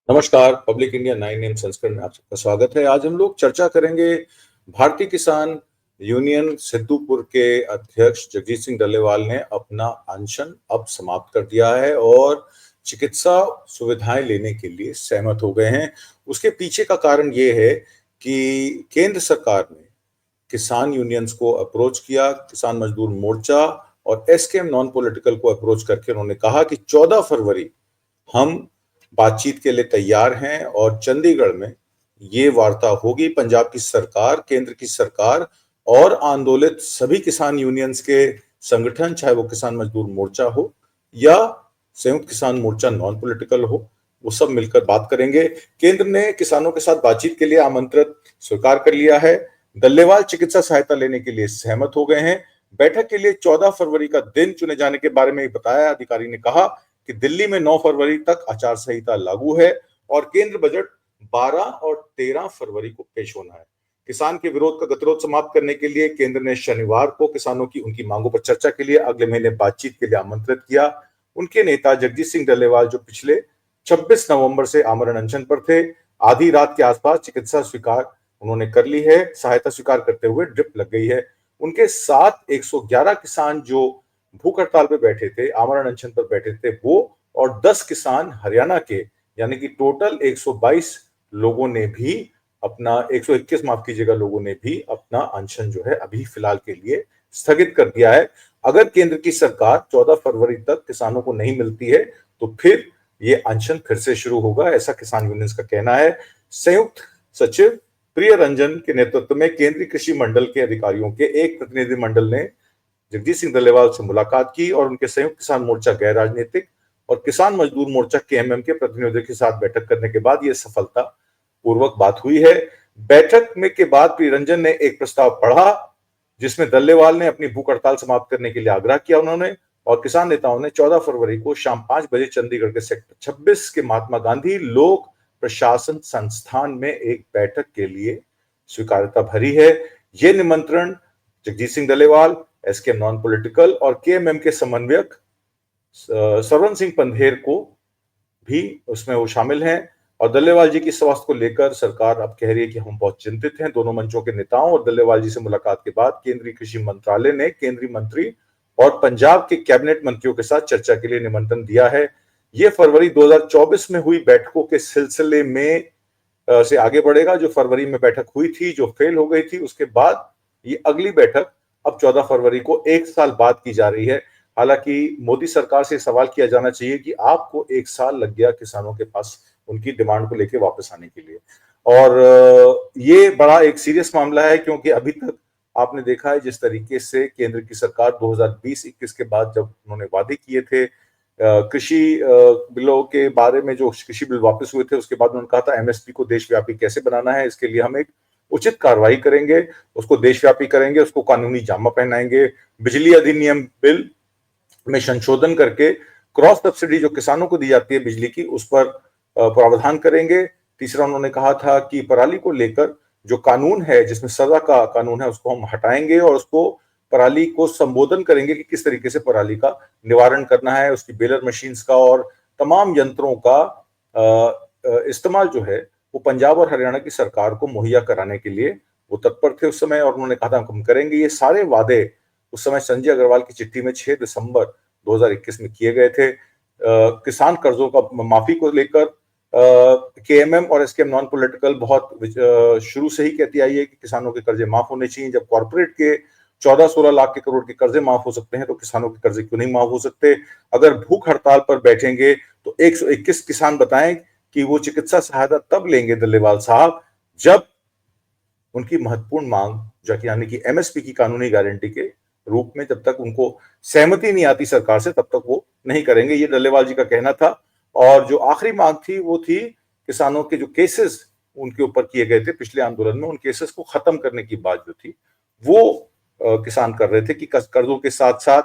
नमस्कार। Public India 9 AM संस्करण में आप सबका स्वागत है। आज हम लोग चर्चा करेंगे भारतीय किसान यूनियन सिद्धूपुर के अध्यक्ष जगजीत सिंह डल्लेवाल ने अपना अनशन अब समाप्त कर दिया है और चिकित्सा सुविधाएं लेने के लिए सहमत हो गए हैं। उसके पीछे का कारण ये है कि केंद्र सरकार ने किसान यूनियंस को अप्रोच किया, किसान मजदूर मोर्चा और एसकेएम नॉन पॉलिटिकल को अप्रोच करके उन्होंने कहा कि 14 फरवरी हम बातचीत के लिए तैयार हैं और चंडीगढ़ में ये वार्ता होगी। पंजाब की सरकार, केंद्र की सरकार और आंदोलित सभी किसान यूनियंस के संगठन, चाहे वो किसान मजदूर मोर्चा हो या संयुक्त किसान मोर्चा नॉन पॉलिटिकल हो, वो सब मिलकर बात करेंगे। केंद्र ने किसानों के साथ बातचीत के लिए आमंत्रित स्वीकार कर लिया है। डल्लेवाल चिकित्सा सहायता लेने के लिए सहमत हो गए हैं। बैठक के लिए 14 फरवरी का दिन चुने जाने के बारे में बताया। अधिकारी ने कहा कि दिल्ली में 9 फरवरी तक आचार संहिता लागू है और केंद्र बजट 12 और 13 फरवरी को पेश होना है। किसान के विरोध का गतिरोध समाप्त करने के लिए केंद्र ने शनिवार को किसानों की उनकी मांगों पर चर्चा के लिए अगले महीने बातचीत के लिए आमंत्रित किया। उनके नेता जगजीत सिंह डल्लेवाल, जो पिछले 26 नवंबर से आमरण अनशन पर थे, आधी रात के आसपास चिकित्सा स्वीकार उन्होंने कर ली है। सहायता स्वीकार करते हुए ड्रिप लग गई है। उनके साथ 111 किसान जो भूख हड़ताल पे बैठे थे, आमरण अनशन पर बैठे थे, वो और 10 किसान हरियाणा के, यानी कि टोटल 122 लोगों ने भी अपना 121 माफ कीजिएगा लोगों ने भी अपना अनशन जो है अभी फिलहाल के लिए स्थगित कर दिया है। अगर केंद्र की सरकार 14 फरवरी तक किसानों को नहीं मिलती है तो फिर ये अनशन फिर से शुरू होगा, ऐसा किसान यूनियंस का कहना है। संयुक्त सचिव प्रिय रंजन के नेतृत्व में केंद्रीय कृषि मंडल के अधिकारियों के एक प्रतिनिधि मंडल ने जगजीत सिंह डल्लेवाल से मुलाकात की और उनके संयुक्त किसान मोर्चा गैर राजनीतिक और किसान मजदूर मोर्चा केएमएम के प्रतिनिधियों के साथ बैठक करने के बाद यह सफलता पूर्वक बात हुई है। बैठक में के बाद प्रियरंजन ने एक प्रस्ताव पढ़ा जिसमें डल्लेवाल ने अपनी भूख हड़ताल समाप्त करने के लिए आग्रह किया। उन्होंने और किसान नेताओं ने 14 फरवरी को शाम 5 बजे चंडीगढ़ के सेक्टर 26 के महात्मा गांधी लोक प्रशासन संस्थान में एक बैठक के लिए स्वीकार्यता भरी है। यह निमंत्रण Jagjit Singh Dallewal, SKM non political और केएमएम के समन्वयक सरवन सिंह पंधेर को भी उसमें वो शामिल हैं। और डल्लेवाल जी की स्वास्थ्य को लेकर सरकार अब कह रही है कि हम बहुत चिंतित हैं। दोनों मंचों के नेताओं और डल्लेवाल जी से मुलाकात के बाद केंद्रीय कृषि मंत्रालय ने केंद्रीय मंत्री और पंजाब के कैबिनेट मंत्रियों के साथ चर्चा के लिए निमंत्रण दिया है। ये फरवरी 2024 में हुई बैठकों के सिलसिले में से आगे बढ़ेगा। जो फरवरी में बैठक हुई थी, जो फेल हो गई थी, उसके बाद ये अगली बैठक अब 14 फरवरी को एक साल बाद की जा रही है। हालांकि मोदी सरकार से सवाल किया जाना चाहिए कि आपको एक साल लग गया किसानों के पास उनकी डिमांड को लेकर वापस आने के लिए। और ये बड़ा एक सीरियस मामला है क्योंकि अभी तक आपने देखा है जिस तरीके से केंद्र की सरकार 2020-21 के बाद जब उन्होंने वादे किए थे कृषि बिलों के बारे में, जो कृषि बिल वापस हुए थे, उसके बाद उन्होंने कहा था एमएसपी को देशव्यापी कैसे बनाना है, इसके लिए हम एक उचित कार्रवाई करेंगे, उसको देशव्यापी करेंगे, उसको कानूनी जामा पहनाएंगे। बिजली अधिनियम बिल में संशोधन करके क्रॉस सब्सिडी जो किसानों को दी जाती है बिजली की, उस पर प्रावधान करेंगे। तीसरा, उन्होंने कहा था कि पराली को लेकर जो कानून है, जिसमें सजा का कानून है, उसको हम हटाएंगे और उसको पराली को संबोधन करेंगे कि किस तरीके से पराली का निवारण करना है, उसकी बेलर मशीन्स का और तमाम यंत्रों का इस्तेमाल जो है वो पंजाब और हरियाणा की सरकार को मुहैया कराने के लिए वो तत्पर थे उस समय, और उन्होंने कहा था हम करेंगे। ये सारे वादे उस समय संजय अग्रवाल की चिट्ठी में 6 दिसंबर 2021 में किए गए थे। किसान कर्जों का माफी को लेकर केएमएम और एसकेएम नॉन पॉलिटिकल बहुत शुरू से ही कहती आई है कि किसानों के कर्जे माफ होने चाहिए। जब कॉर्पोरेट के 14-16 लाख के करोड़ के कर्जे माफ हो सकते हैं तो किसानों के कर्जे क्यों नहीं माफ हो सकते। अगर भूख हड़ताल पर बैठेंगे तो 121 किसान बताएं कि वो चिकित्सा सहायता तब लेंगे डल्लेवाल साहब जब उनकी महत्वपूर्ण मांग, जो कि यानी कि एमएसपी की कानूनी गारंटी के रूप में, जब तक उनको सहमति नहीं आती सरकार से तब तक वो नहीं करेंगे। ये डल्लेवाल जी का कहना था। और जो आखिरी मांग थी वो थी किसानों के जो केसेस उनके ऊपर किए गए थे पिछले आंदोलन में, उन केसेस को खत्म करने की बात जो थी वो किसान कर रहे थे कि कर्जों के साथ साथ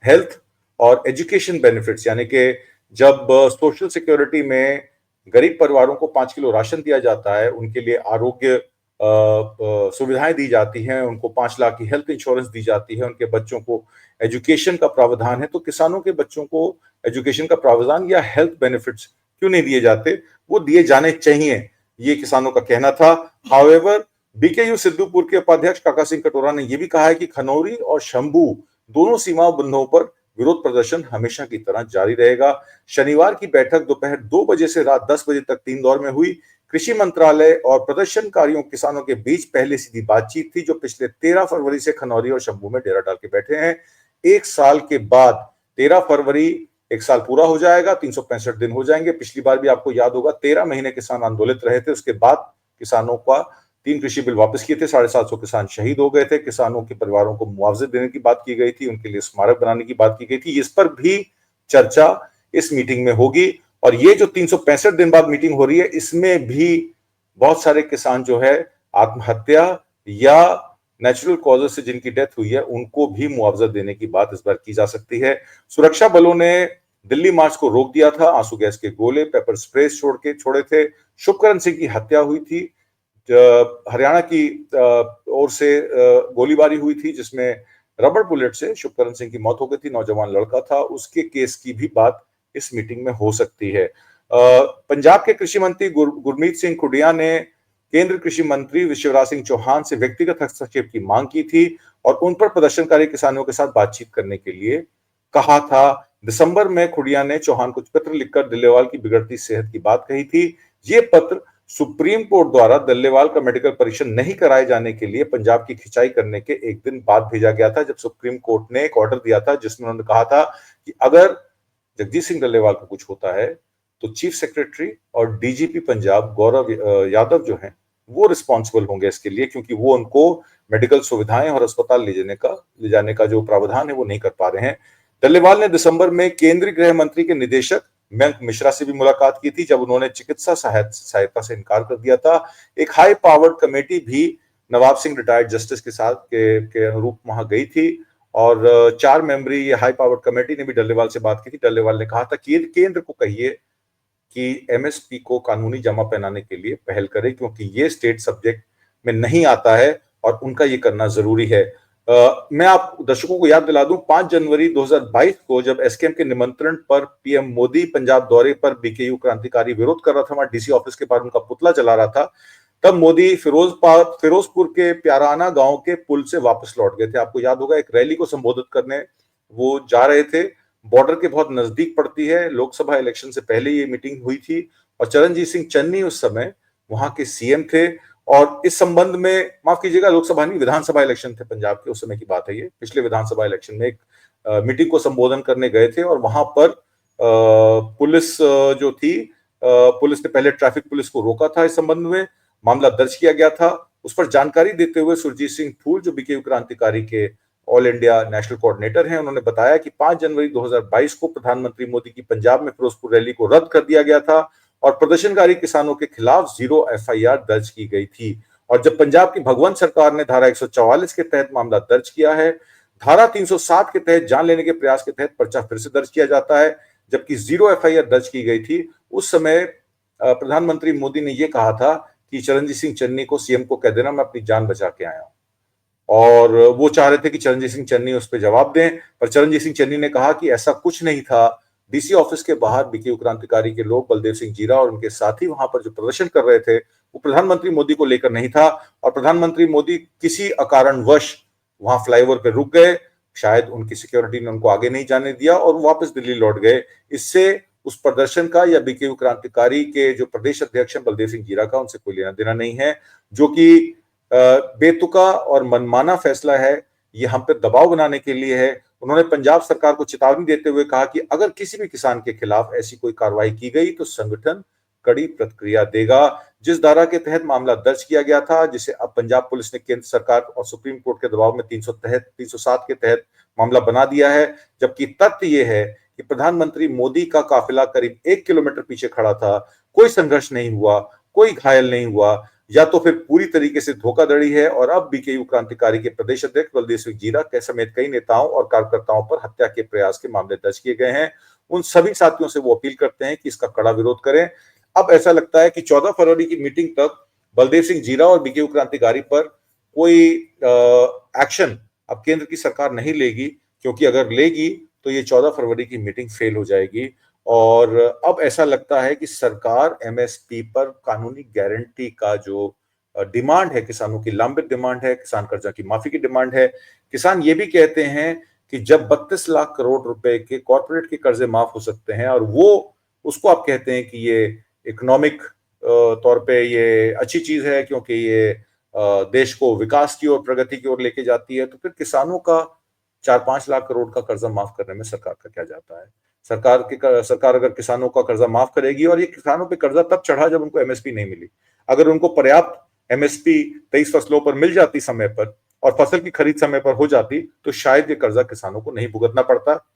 हेल्थ और एजुकेशन बेनिफिट्स, यानी कि जब सोशल सिक्योरिटी में गरीब परिवारों को 5 किलो राशन दिया जाता है, उनके लिए आरोग्य सुविधाएं दी जाती हैं, उनको 5 लाख की हेल्थ इंश्योरेंस दी जाती है, उनके बच्चों को एजुकेशन का प्रावधान है, तो किसानों के बच्चों को एजुकेशन का प्रावधान या हेल्थ बेनिफिट्स क्यों नहीं दिए जाते, वो दिए जाने चाहिए, ये किसानों का कहना था। हाउएवर, बीकेयू सिद्धूपुर के उपाध्यक्ष काका सिंह कटोरा ने यह भी कहा है कि खनौरी और शंभू दोनों सीमा बंधों पर विरोध प्रदर्शन हमेशा की तरह जारी रहेगा। शनिवार की बैठक दोपहर 2 बजे से रात 10 बजे तक 3 दौर में हुई। कृषि मंत्रालय और प्रदर्शनकारियों किसानों के बीच पहले सीधी बातचीत थी, जो पिछले 13 फरवरी से खनौरी और शंभू में डेरा डाल के बैठे हैं। एक साल के बाद 13 फरवरी एक साल पूरा हो जाएगा, 365 दिन हो जाएंगे। पिछली बार भी आपको याद होगा 13 महीने किसान आंदोलित रहे थे, उसके बाद किसानों का 3 कृषि बिल वापस किए थे, 750 किसान शहीद हो गए थे, किसानों के परिवारों को मुआवजे देने की बात की गई थी, उनके लिए स्मारक बनाने की बात की गई थी। इस पर भी चर्चा इस मीटिंग में होगी। और ये जो 365 दिन बाद मीटिंग हो रही है, इसमें भी बहुत सारे किसान जो है आत्महत्या या नेचुरल कॉजेज से जिनकी डेथ हुई है, उनको भी मुआवजा देने की बात इस बार की जा सकती है। सुरक्षा बलों ने दिल्ली मार्च को रोक दिया था, आंसू गैस के गोले, पेपर स्प्रे छोड़े थे। शुभकरण सिंह की हत्या हुई थी, हरियाणा की ओर से गोलीबारी हुई थी, जिसमें रबर बुलेट से शुभकरण सिंह की मौत हो गई थी, नौजवान लड़का था, उसके केस की भी बात इस मीटिंग में हो सकती है। पंजाब के कृषि मंत्री गुरमीत सिंह खुडिया ने केंद्र कृषि मंत्री शिवराज सिंह चौहान से व्यक्तिगत हस्तक्षेप की मांग की थी और उन पर प्रदर्शनकारी किसानों के साथ बातचीत करने के लिए कहा था। दिसंबर में खुडिया ने चौहान को पत्र लिखकर डल्लेवाल की बिगड़ती सेहत की बात कही थी। ये पत्र सुप्रीम कोर्ट द्वारा डल्लेवाल का मेडिकल परीक्षण नहीं कराए जाने के लिए पंजाब की खिंचाई करने के एक दिन बाद भेजा गया था, जब सुप्रीम कोर्ट ने एक ऑर्डर दिया था जिसमें उन्होंने कहा था कि अगर जगजीत सिंह डल्लेवाल को कुछ होता है तो चीफ सेक्रेटरी और डीजीपी पंजाब गौरव यादव जो हैं वो रिस्पॉन्सिबल होंगे इसके लिए, क्योंकि वो उनको मेडिकल सुविधाएं और अस्पताल ले जाने का जो प्रावधान है वो नहीं कर पा रहे हैं। डल्लेवाल ने दिसंबर में केंद्रीय गृह मंत्री के निदेशक मयंक मिश्रा से भी मुलाकात की थी, जब उन्होंने चिकित्सा सहायता से इनकार कर दिया था। एक हाई पावर्ड कमेटी भी नवाब सिंह रिटायर्ड जस्टिस के साथ के अनुरूप वहां गई थी और 4 मेंबरी ये हाई पावर्ड कमेटी ने भी डल्लेवाल से बात की थी। डल्लेवाल ने कहा था कि केंद्र को कहिए कि एमएसपी को कानूनी जमा पहनाने के लिए पहल करे, क्योंकि ये स्टेट सब्जेक्ट में नहीं आता है और उनका ये करना जरूरी है। मैं आप दर्शकों को याद दिला दूं, 5 जनवरी 2022 को जब एसकेएम के निमंत्रण पर पीएम मोदी पंजाब दौरे पर बीकेयू क्रांतिकारी विरोध कर रहा था, वहां डीसी ऑफिस के बाहर उनका पुतला जला रहा था, तब मोदी फिरोजपुर के प्याराना गांव के पुल से वापस लौट गए थे। आपको याद होगा, एक रैली को संबोधित करने वो जा रहे थे। बॉर्डर के बहुत नजदीक पड़ती है, लोकसभा इलेक्शन से पहले ये मीटिंग हुई थी और चरणजीत सिंह चन्नी उस समय वहां के सीएम थे। और इस संबंध में, माफ कीजिएगा, लोकसभा नहीं, विधानसभा इलेक्शन थे पंजाब के, उस समय की बात है ये, पिछले विधानसभा इलेक्शन में एक मीटिंग को संबोधन करने गए थे और वहां पर पुलिस जो थी, पुलिस ने पहले ट्रैफिक पुलिस को रोका था, इस संबंध में मामला दर्ज किया गया था। उस पर जानकारी देते हुए सुरजीत सिंह फूल, जो बीकेयू क्रांतिकारी के ऑल इंडिया नेशनल कोऑर्डिनेटर हैं, उन्होंने बताया कि 5 जनवरी 2022 को प्रधानमंत्री मोदी की पंजाब में फिरोजपुर रैली को रद्द कर दिया गया था और प्रदर्शनकारी किसानों के खिलाफ 0 एफआईआर दर्ज की गई थी। और जब पंजाब की भगवंत सरकार ने धारा 144 के तहत मामला दर्ज किया है, धारा 307 के तहत जान लेने के प्रयास के तहत पर्चा फिर से दर्ज किया जाता है, जबकि 0 एफआईआर दर्ज की गई थी। उस समय प्रधानमंत्री मोदी ने यह कहा था कि चरणजीत सिंह चन्नी को सीएम को कह देना मैं अपनी जान बचा के आया हूं, और वो चाह रहे थे कि चरणजीत सिंह चन्नी उस पर जवाब दें, पर चरणजीत सिंह चन्नी ने कहा कि ऐसा कुछ नहीं था। डीसी ऑफिस के बाहर बीकेयू क्रांतिकारी के लोग, बलदेव सिंह जीरा और उनके साथी वहां पर जो प्रदर्शन कर रहे थे, वो प्रधानमंत्री मोदी को लेकर नहीं था और प्रधानमंत्री मोदी किसी अकारणवश वहां फ्लाईओवर पे रुक गए, शायद उनकी सिक्योरिटी ने उनको आगे नहीं जाने दिया और वापस दिल्ली लौट गए। इससे उस प्रदर्शन का या बीकेयू क्रांतिकारी के जो प्रदेश अध्यक्ष हैं बलदेव सिंह जीरा का, उनसे कोई लेना देना नहीं है, जो कि बेतुका और मनमाना फैसला है, ये हम पे दबाव बनाने के लिए है। उन्होंने पंजाब सरकार को चेतावनी देते हुए कहा कि अगर किसी भी किसान के खिलाफ ऐसी कोई कार्रवाई की गई तो संगठन कड़ी प्रतिक्रिया देगा। जिस धारा के तहत मामला दर्ज किया गया था, जिसे अब पंजाब पुलिस ने केंद्र सरकार और सुप्रीम कोर्ट के दबाव में 307 के तहत मामला बना दिया है, जबकि तथ्य यह है कि प्रधानमंत्री मोदी का काफिला करीब 1 किलोमीटर पीछे खड़ा था, कोई संघर्ष नहीं हुआ, कोई घायल नहीं हुआ, या तो फिर पूरी तरीके से धोखाधड़ी है। और अब बीकेयू क्रांतिकारी के प्रदेश अध्यक्ष बलदेव सिंह जीरा के समेत कई नेताओं और कार्यकर्ताओं पर हत्या के प्रयास के मामले दर्ज किए गए हैं। उन सभी साथियों से वो अपील करते हैं कि इसका कड़ा विरोध करें। अब ऐसा लगता है कि 14 फरवरी की मीटिंग तक बलदेव सिंह जीरा और बीकेयू क्रांतिकारी पर कोई एक्शन अब केंद्र की सरकार नहीं लेगी, क्योंकि अगर लेगी तो ये 14 फरवरी की मीटिंग फेल हो जाएगी और अब ऐसा लगता है कि सरकार एमएसपी पर कानूनी गारंटी का जो डिमांड है, किसानों की लंबित डिमांड है, किसान कर्जा की माफी की डिमांड है। किसान ये भी कहते हैं कि जब 32 लाख करोड़ रुपए के कॉर्पोरेट के कर्जे माफ हो सकते हैं और वो उसको आप कहते हैं कि ये इकोनॉमिक तौर पे ये अच्छी चीज है क्योंकि ये देश को विकास की ओर, प्रगति की ओर लेके जाती है, तो फिर किसानों का 4-5 लाख करोड़ का कर्जा माफ करने में सरकार का क्या जाता है? सरकार अगर किसानों का कर्जा माफ करेगी, और ये किसानों पे कर्जा तब चढ़ा जब उनको एमएसपी नहीं मिली। अगर उनको पर्याप्त एमएसपी 23 फसलों पर मिल जाती समय पर और फसल की खरीद समय पर हो जाती, तो शायद ये कर्जा किसानों को नहीं भुगतना पड़ता।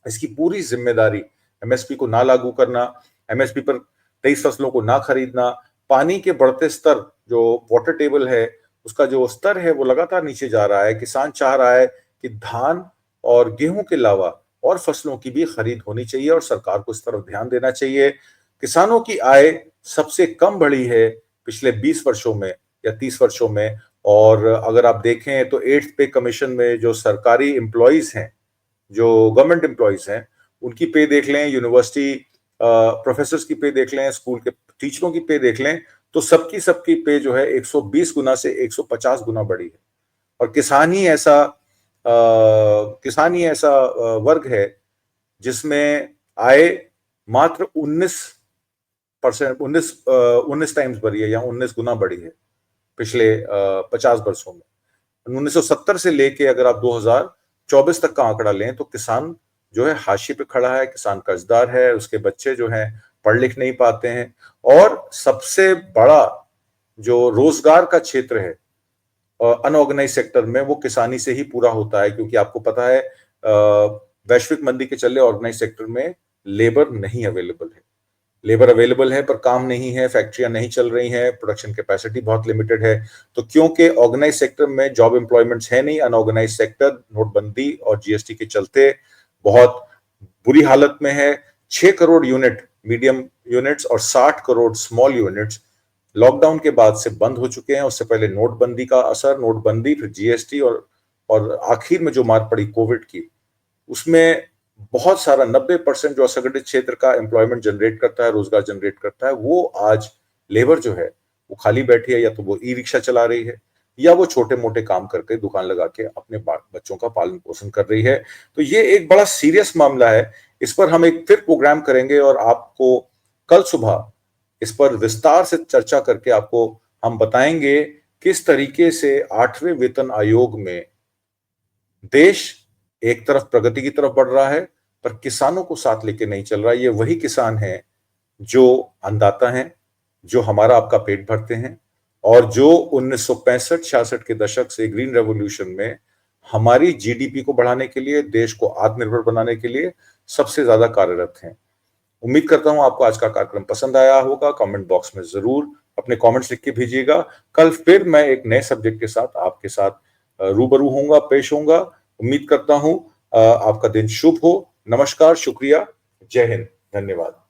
इसकी पूरी जिम्मेदारी एमएसपी को ना लागू करना, एमएसपी पर 23 फसलों को ना खरीदना, पानी के बढ़ते स्तर, जो वाटर टेबल है उसका जो स्तर है वो लगातार नीचे जा रहा है। किसान चाह रहा है कि धान और गेहूं के अलावा और फसलों की भी खरीद होनी चाहिए और सरकार को इस तरफ ध्यान देना चाहिए। किसानों की आय सबसे कम बढ़ी है पिछले 20 वर्षों में या 30 वर्षों में। और अगर आप देखें तो 8th पे कमीशन में जो सरकारी एम्प्लॉइज हैं, जो गवर्नमेंट एम्प्लॉइज हैं, उनकी पे देख लें, यूनिवर्सिटी प्रोफेसर्स की पे देख लें, स्कूल के टीचरों की पे देख लें, तो सबकी पे जो है 120 गुना से 150 गुना बढ़ी है। और किसान ही ऐसा वर्ग है जिसमें आय मात्र 19 टाइम्स बढ़ी है या 19 गुना बढ़ी है पिछले 50 वर्षों में। 1970 से लेके अगर आप 2024 तक का आंकड़ा लें तो किसान जो है हाशिए पे खड़ा है, किसान कर्जदार है, उसके बच्चे जो हैं पढ़ लिख नहीं पाते हैं। और सबसे बड़ा जो रोजगार का क्षेत्र है अनऑर्गेनाइज सेक्टर में, वो किसानी से ही पूरा होता है, क्योंकि आपको पता है वैश्विक मंदी के चलते ऑर्गेनाइज सेक्टर में लेबर नहीं अवेलेबल है। लेबर अवेलेबल है पर काम नहीं है, फैक्ट्रियां नहीं चल रही हैं, प्रोडक्शन कैपेसिटी बहुत लिमिटेड है। तो क्योंकि ऑर्गेनाइज सेक्टर में जॉब एम्प्लॉयमेंट्स है नहीं, अनऑर्गेनाइज सेक्टर नोटबंदी और जीएसटी के चलते बहुत बुरी हालत में है। 6 करोड़ यूनिट मीडियम यूनिट्स और 60 करोड़ स्मॉल यूनिट्स लॉकडाउन के बाद से बंद हो चुके हैं। उससे पहले नोटबंदी का असर, नोटबंदी, फिर जीएसटी और आखिर में जो मार पड़ी कोविड की, उसमें बहुत सारा 90% जो असंगठित क्षेत्र का एम्प्लॉयमेंट जनरेट करता है, रोजगार जनरेट करता है, वो आज लेबर जो है वो खाली बैठी है, या तो वो ई रिक्शा चला रही है या वो छोटे मोटे काम करके दुकान लगा के अपने बच्चों का पालन पोषण कर रही है। तो ये एक बड़ा सीरियस मामला है। इस पर हम एक फिर प्रोग्राम करेंगे और आपको कल सुबह इस पर विस्तार से चर्चा करके आपको हम बताएंगे किस तरीके से 8वें वेतन आयोग में देश एक तरफ प्रगति की तरफ बढ़ रहा है पर किसानों को साथ लेके नहीं चल रहा। ये वही किसान हैं जो अन्नदाता हैं, जो हमारा आपका पेट भरते हैं और जो 1965-66 के दशक से ग्रीन रेवोल्यूशन में हमारी जीडीपी को बढ़ाने के लिए, देश को आत्मनिर्भर बनाने के लिए सबसे ज्यादा कार्यरत हैं। उम्मीद करता हूं आपको आज का कार्यक्रम पसंद आया होगा। कमेंट बॉक्स में जरूर अपने कमेंट्स लिख के भेजिएगा। कल फिर मैं एक नए सब्जेक्ट के साथ आपके साथ रूबरू होऊंगा, पेश होऊंगा। उम्मीद करता हूं आपका दिन शुभ हो। नमस्कार, शुक्रिया, जय हिंद, धन्यवाद।